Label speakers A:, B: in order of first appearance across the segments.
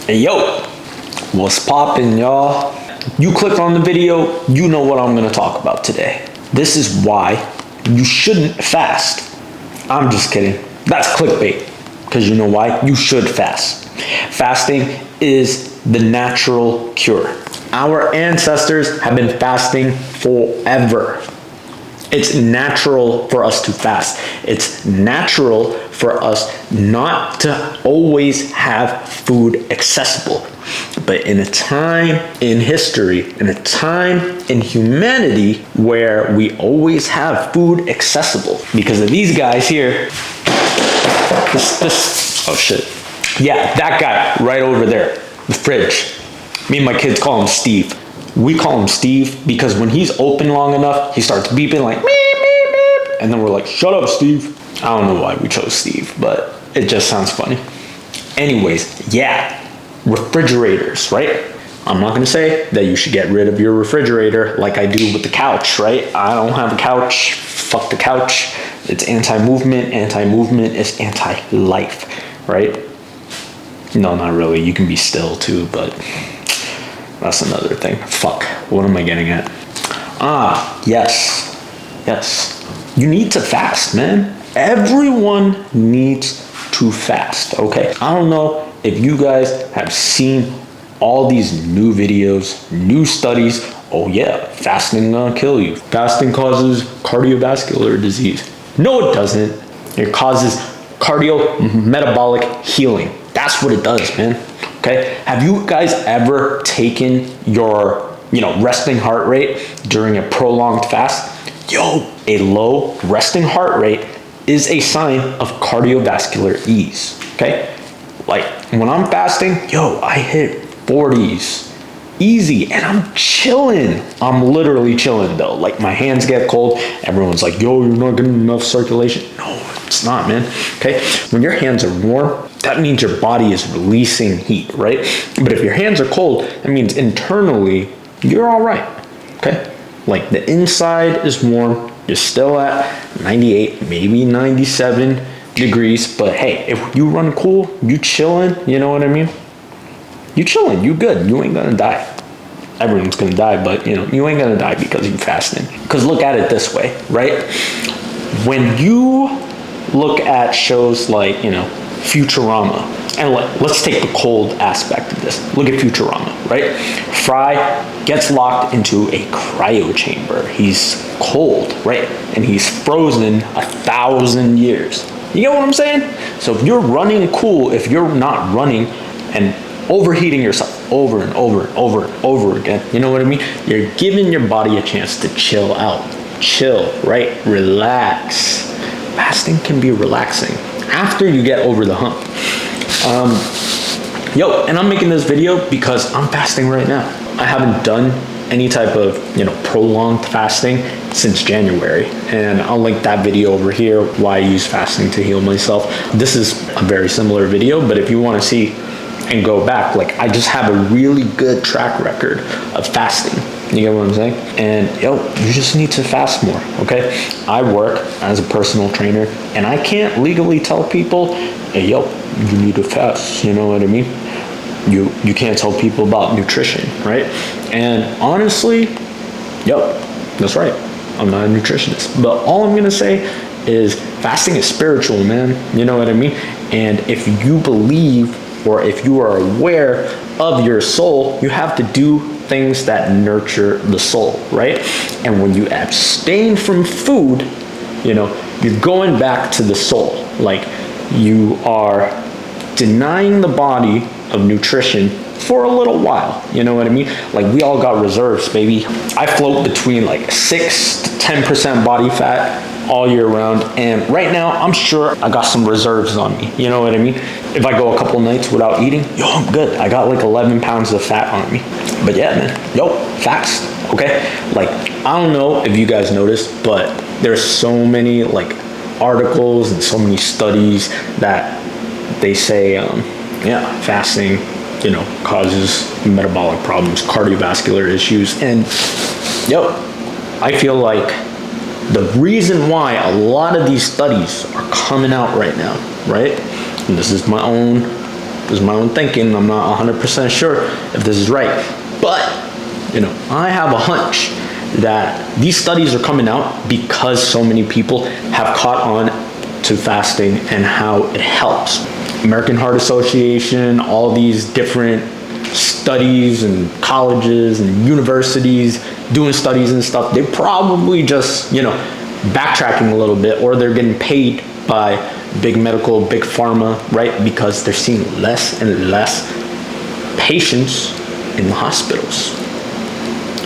A: Hey yo, what's poppin', y'all? You click on the video, you know what I'm gonna talk about today. This is why you shouldn't fast. I'm just kidding. That's clickbait. Because you know why? You should fast. Fasting is the natural cure. Our ancestors have been fasting forever. It's natural for us to fast. It's natural for us not to always have food accessible. But in a time in history, in a time in humanity where we always have food accessible, because of these guys here, oh shit. Yeah, that guy right over there, the fridge. Me and my kids call him Steve. We call him Steve because when he's open long enough, he starts beeping like beep, beep, beep. And then we're like, shut up, Steve. I don't know why we chose Steve, but it just sounds funny. Anyways, yeah, refrigerators, right? I'm not gonna say that you should get rid of your refrigerator like I do with the couch, right? I don't have a couch, fuck the couch. It's anti-movement. Anti-movement is anti-life, right? No, not really. You can be still too, but that's another thing. Fuck. What am I getting at? Yes. You need to fast, man. Everyone needs to fast, okay? I don't know if you guys have seen all these new videos, new studies. Oh yeah, fasting gonna kill you. Fasting causes cardiovascular disease. No, it doesn't. It causes cardiometabolic healing. That's what it does, man. Okay, have you guys ever taken your, resting heart rate during a prolonged fast? Yo, a low resting heart rate is a sign of cardiovascular ease, okay? Like when I'm fasting, I hit 40s, easy, and I'm chilling. I'm literally chilling though. Like my hands get cold, everyone's like, yo, you're not getting enough circulation. No, it's not, man, okay? When your hands are warm, that means your body is releasing heat, right? But if your hands are cold, that means internally, you're all right, okay? Like the inside is warm, you're still at 98, maybe 97 degrees, but hey, if you run cool, you chilling, you know what I mean? You chilling, you good, you ain't gonna die. Everyone's gonna die, but you ain't gonna die because you're fasting. Because look at it this way, right? When you look at shows like, Futurama, and let's take the cold aspect of this. Look at Futurama, right? Fry gets locked into a cryo chamber. He's cold, right? And he's frozen 1,000 years. You get what I'm saying? So if you're running cool, if you're not running and overheating yourself over and over and over and over again, you know what I mean? You're giving your body a chance to chill out. Chill, right? Relax. Fasting can be relaxing after you get over the hump. And I'm making this video because I'm fasting right now. I haven't done any type of, prolonged fasting since January. And I'll link that video over here, why I use fasting to heal myself. This is a very similar video, but if you want to see and go back, like I just have a really good track record of fasting. You get what I'm saying? And you just need to fast more, okay? I work as a personal trainer and I can't legally tell people, hey, you need to fast, you know what I mean? You can't tell people about nutrition, right? And honestly, that's right. I'm not a nutritionist, but all I'm gonna say is fasting is spiritual, man. You know what I mean? And if you believe or if you are aware of your soul, you have to do things that nurture the soul, right? And when you abstain from food, you're going back to the soul. Like you are denying the body of nutrition for a little while, you know what I mean? Like we all got reserves, baby. I float between like 6 to 10% body fat all year round, and right now I'm sure I got some reserves on me, you know what I mean? If I go a couple nights without eating, I'm good. I got like 11 pounds of fat on me. But yeah, man, fast, okay? Like I don't know if you guys noticed, but there's so many like articles and so many studies that they say fasting causes metabolic problems, cardiovascular issues. And I feel like the reason why a lot of these studies are coming out right now, right? And this is my own This is my own thinking. I'm not 100% sure if this is right. But, I have a hunch that these studies are coming out because so many people have caught on to fasting and how it helps. American Heart Association, all these different studies and colleges and universities doing studies and stuff, they probably just, backtracking a little bit, or they're getting paid by big medical, big pharma, right? Because they're seeing less and less patients in the hospitals.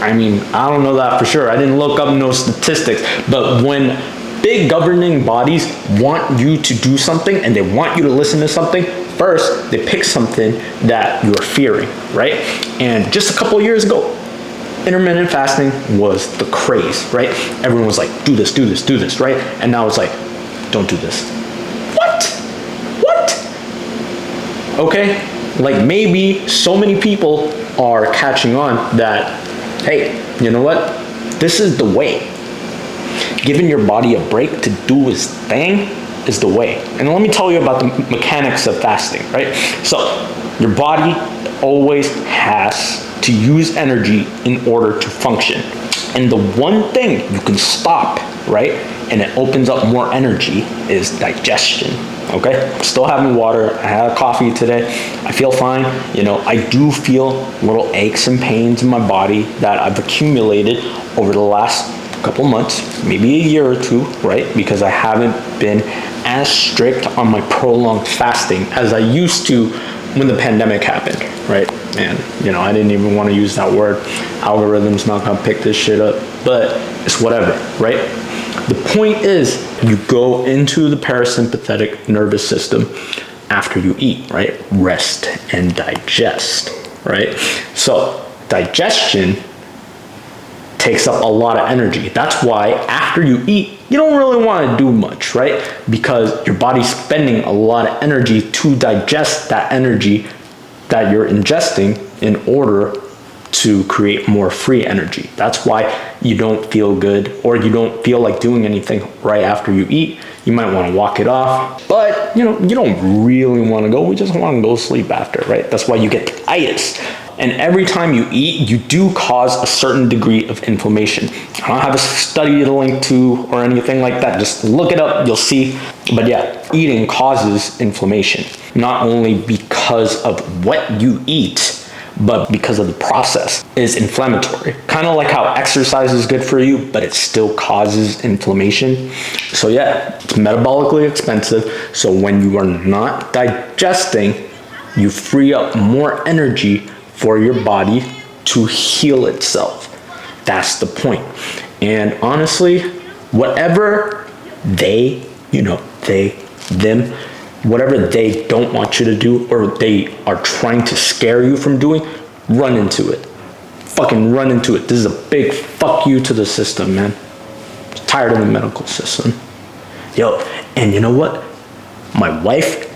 A: I mean, I don't know that for sure. I didn't look up no statistics, but when big governing bodies want you to do something and they want you to listen to something, first, they pick something that you're fearing, right? And just a couple of years ago, intermittent fasting was the craze, right? Everyone was like, do this, do this, do this, right? And now it's like, don't do this. What? Okay, like maybe so many people are catching on that, hey, you know what? This is the way. Giving your body a break to do its thing is the way. And let me tell you about the mechanics of fasting, right? So your body always has to use energy in order to function. And the one thing you can stop, right, and it opens up more energy is digestion. Okay, I'm still having water. I had coffee today. I feel fine. I do feel little aches and pains in my body that I've accumulated over the last couple months, maybe a year or two, right? Because I haven't been as strict on my prolonged fasting as I used to when the pandemic happened, right? And, I didn't even want to use that word. Algorithm's not going to pick this shit up, but it's whatever, right? The point is, you go into the parasympathetic nervous system after you eat, right? Rest and digest, right? So digestion takes up a lot of energy. That's why after you eat, you don't really want to do much, right? Because your body's spending a lot of energy to digest that energy that you're ingesting in order to create more free energy. That's why you don't feel good, or you don't feel like doing anything right after you eat. You might want to walk it off, but you don't really want to go. We just want to go sleep after, right? That's why you get itis. And every time you eat, you do cause a certain degree of inflammation. I don't have a study to link to or anything like that. Just look it up, you'll see. But yeah, eating causes inflammation, not only because of what you eat, but because of the process is inflammatory. Kind of like how exercise is good for you, but it still causes inflammation. So yeah, it's metabolically expensive. So when you are not digesting, you free up more energy for your body to heal itself. That's the point. And honestly, whatever whatever they don't want you to do, or they are trying to scare you from doing, run into it. Fucking run into it. This is a big fuck you to the system, man. I'm tired of the medical system. Yo, and you know what? My wife,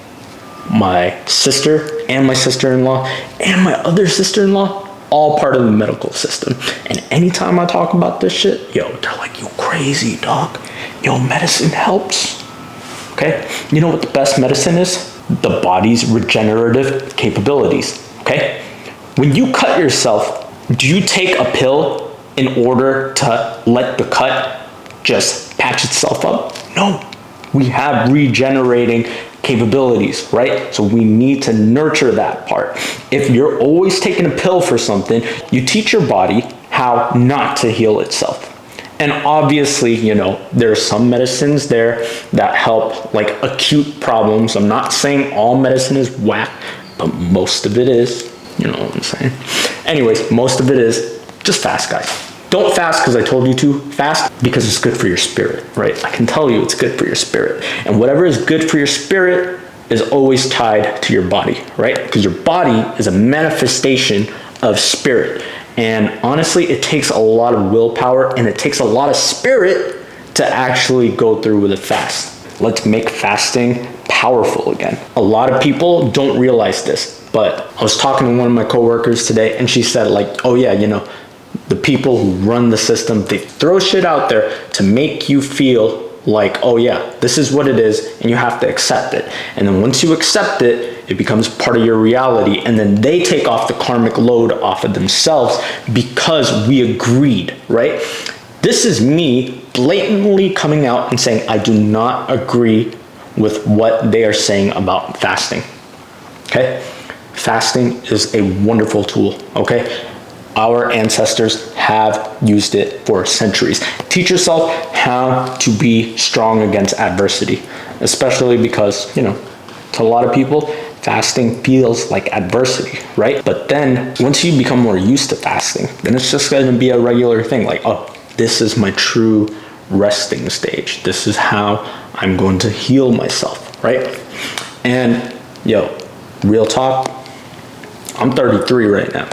A: my sister, and my sister-in-law, and my other sister-in-law, all part of the medical system. And anytime I talk about this shit, they're like, you crazy, dog. Medicine helps. Okay? You know what the best medicine is? The body's regenerative capabilities. Okay? When you cut yourself, do you take a pill in order to let the cut just patch itself up? No. We have regenerating capabilities, right? So we need to nurture that part. If you're always taking a pill for something, you teach your body how not to heal itself. And obviously, there are some medicines there that help like acute problems. I'm not saying all medicine is whack, but most of it is. You know what I'm saying? Anyways, most of it is. Just fast, guys. Don't fast because I told you to. Fast because it's good for your spirit, right? I can tell you it's good for your spirit. And whatever is good for your spirit is always tied to your body, right? Because your body is a manifestation of spirit. And honestly, it takes a lot of willpower and it takes a lot of spirit to actually go through with a fast. Let's make fasting powerful again. A lot of people don't realize this, but I was talking to one of my coworkers today and she said like, oh yeah, the people who run the system, they throw shit out there to make you feel like, oh yeah, this is what it is and you have to accept it. And then once you accept it, It becomes part of your reality, and then they take off the karmic load off of themselves because we agreed, right? This is me blatantly coming out and saying I do not agree with what they are saying about fasting. Okay? Fasting is a wonderful tool, okay? Our ancestors have used it for centuries. Teach yourself how to be strong against adversity, especially because, to a lot of people, fasting feels like adversity, right? But then once you become more used to fasting, then it's just going to be a regular thing. Like, oh, this is my true resting stage. This is how I'm going to heal myself, right? And real talk, I'm 33 right now,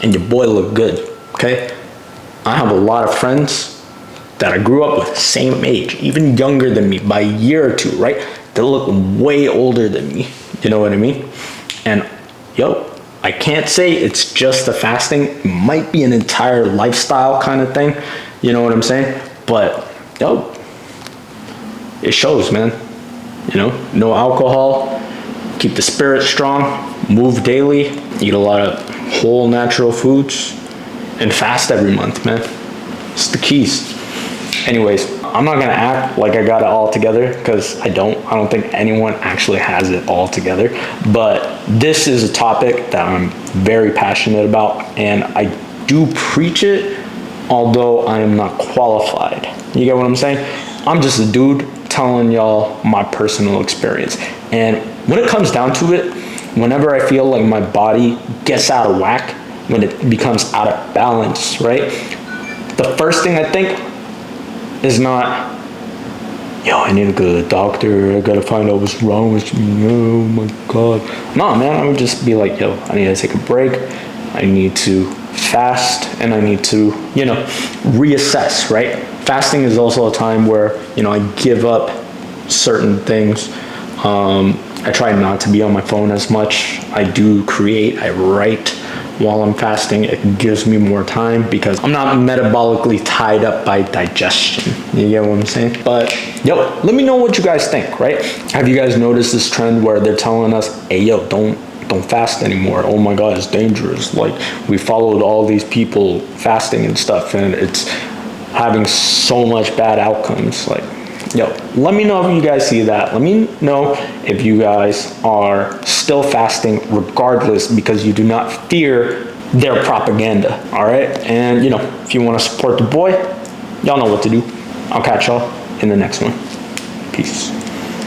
A: and your boy look good, okay? I have a lot of friends that I grew up with, same age, even younger than me by a year or two, right? They look way older than me, you know what I mean? And I can't say it's just the fasting. It might be an entire lifestyle kind of thing, you know what I'm saying? But it shows, man. No alcohol, keep the spirit strong, move daily, eat a lot of whole natural foods, and fast every month, man. It's the keys. Anyways, I'm not gonna act like I got it all together, because I don't think anyone actually has it all together. But this is a topic that I'm very passionate about, and I do preach it, although I am not qualified. You get what I'm saying? I'm just a dude telling y'all my personal experience. And when it comes down to it, whenever I feel like my body gets out of whack, when it becomes out of balance, right? The first thing I think is not, I need to go to the doctor, I gotta find out what's wrong with me, oh my God. No, man, I would just be like, I need to take a break, I need to fast, and I need to, reassess, right? Fasting is also a time where, I give up certain things. I try not to be on my phone as much. I do create, I write while I'm fasting. It gives me more time because I'm not metabolically tied up by digestion. You get what I'm saying? But let me know what you guys think, right? Have you guys noticed this trend where they're telling us, hey, don't fast anymore. Oh my God, it's dangerous. Like, we followed all these people fasting and stuff, and it's having so much bad outcomes. Like, let me know if you guys see that. Let me know if you guys are still fasting regardless, because you do not fear their propaganda, all right? And, if you want to support the boy, y'all know what to do. I'll catch y'all in the next one. Peace.